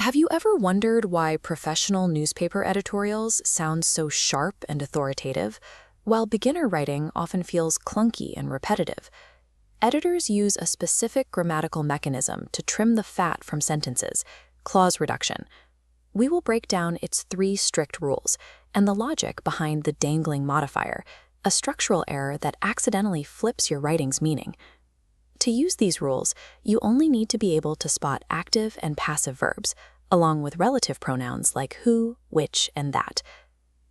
Have you ever wondered why professional newspaper editorials sound so sharp and authoritative, while beginner writing often feels clunky and repetitive? Editors use a specific grammatical mechanism to trim the fat from sentences, clause reduction. We will break down its 3 strict rules and the logic behind the dangling modifier, a structural error that accidentally flips your writing's meaning. To use these rules, you only need to be able to spot active and passive verbs, along with relative pronouns like who, which, and that.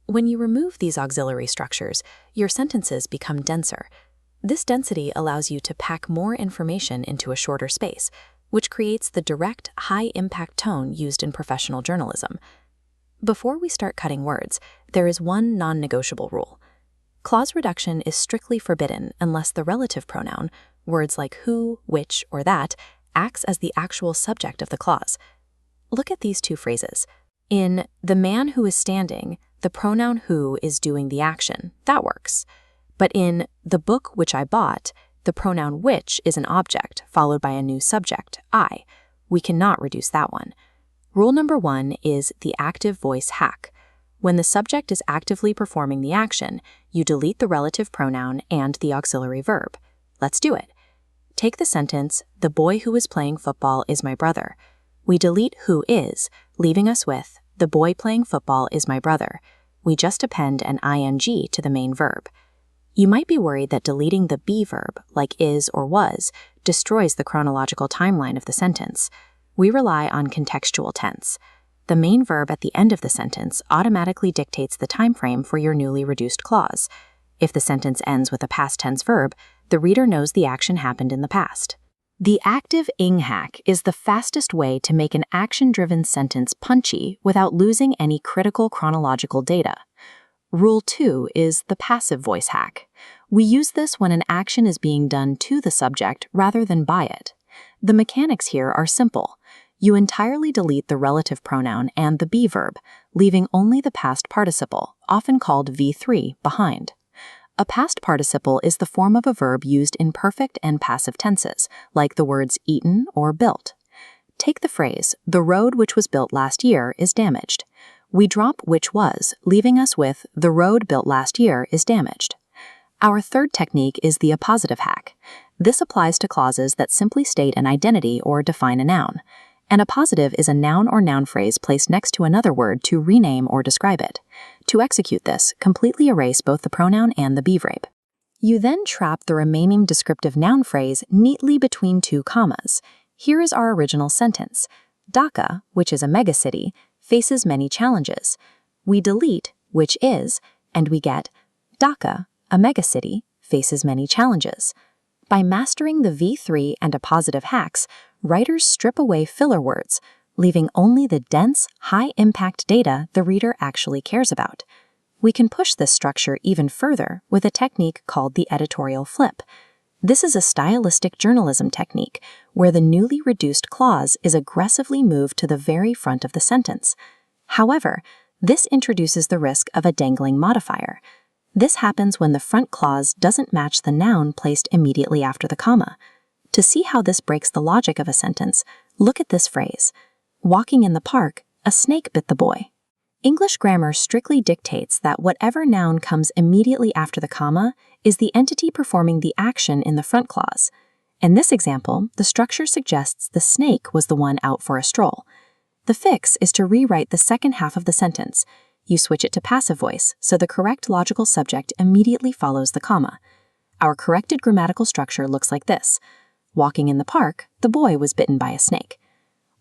When you remove these auxiliary structures, your sentences become denser. This density allows you to pack more information into a shorter space, which creates the direct, high-impact tone used in professional journalism. Before we start cutting words, there is one non-negotiable rule. Clause reduction is strictly forbidden unless the relative pronoun, words like who, which, or that, acts as the actual subject of the clause. Look at these 2 phrases. In "the man who is standing," the pronoun who is doing the action. That works. But in "the book which I bought," the pronoun which is an object, followed by a new subject, I. We cannot reduce that one. Rule number 1 is the active voice hack. When the subject is actively performing the action, you delete the relative pronoun and the auxiliary verb. Let's do it. Take the sentence, "The boy who is playing football is my brother." We delete who is, leaving us with, "The boy playing football is my brother." We just append an ing to the main verb. You might be worried that deleting the be verb, like is or was, destroys the chronological timeline of the sentence. We rely on contextual tense. The main verb at the end of the sentence automatically dictates the time frame for your newly reduced clause. If the sentence ends with a past tense verb, the reader knows the action happened in the past. The active ing hack is the fastest way to make an action-driven sentence punchy without losing any critical chronological data. Rule 2 is the passive voice hack. We use this when an action is being done to the subject rather than by it. The mechanics here are simple. You entirely delete the relative pronoun and the be verb, leaving only the past participle, often called V3, behind. A past participle is the form of a verb used in perfect and passive tenses, like the words eaten or built. Take the phrase, "The road which was built last year is damaged." We drop which was, leaving us with, "The road built last year is damaged." Our third technique is the appositive hack. This applies to clauses that simply state an identity or define a noun. An appositive is a noun or noun phrase placed next to another word to rename or describe it. To execute this, completely erase both the pronoun and the be verb. You then trap the remaining descriptive noun phrase neatly between 2 commas. Here is our original sentence. Dhaka, which is a megacity, faces many challenges. We delete which is, and we get Dhaka, a megacity, faces many challenges. By mastering the V3 and appositive hacks, writers strip away filler words, leaving only the dense, high-impact data the reader actually cares about. We can push this structure even further with a technique called the editorial flip. This is a stylistic journalism technique where the newly reduced clause is aggressively moved to the very front of the sentence. However, this introduces the risk of a dangling modifier. This happens when the front clause doesn't match the noun placed immediately after the comma. To see how this breaks the logic of a sentence, look at this phrase. Walking in the park, a snake bit the boy. English grammar strictly dictates that whatever noun comes immediately after the comma is the entity performing the action in the front clause. In this example, the structure suggests the snake was the one out for a stroll. The fix is to rewrite the second half of the sentence. You switch it to passive voice, so the correct logical subject immediately follows the comma. Our corrected grammatical structure looks like this. Walking in the park, the boy was bitten by a snake.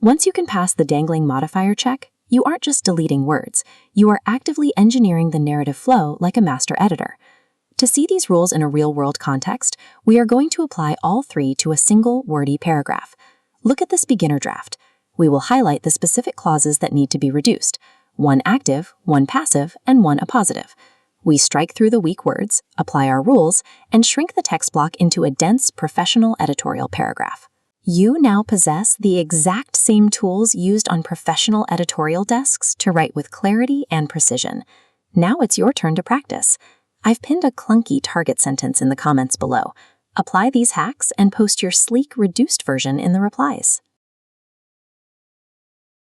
Once you can pass the dangling modifier check, you aren't just deleting words, you are actively engineering the narrative flow like a master editor. To see these rules in a real-world context, we are going to apply all 3 to a single wordy paragraph. Look at this beginner draft. We will highlight the specific clauses that need to be reduced. 1 active, 1 passive, and 1 appositive. We strike through the weak words, apply our rules, and shrink the text block into a dense, professional editorial paragraph. You now possess the exact same tools used on professional editorial desks to write with clarity and precision. Now it's your turn to practice. I've pinned a clunky target sentence in the comments below. Apply these hacks and post your sleek, reduced version in the replies.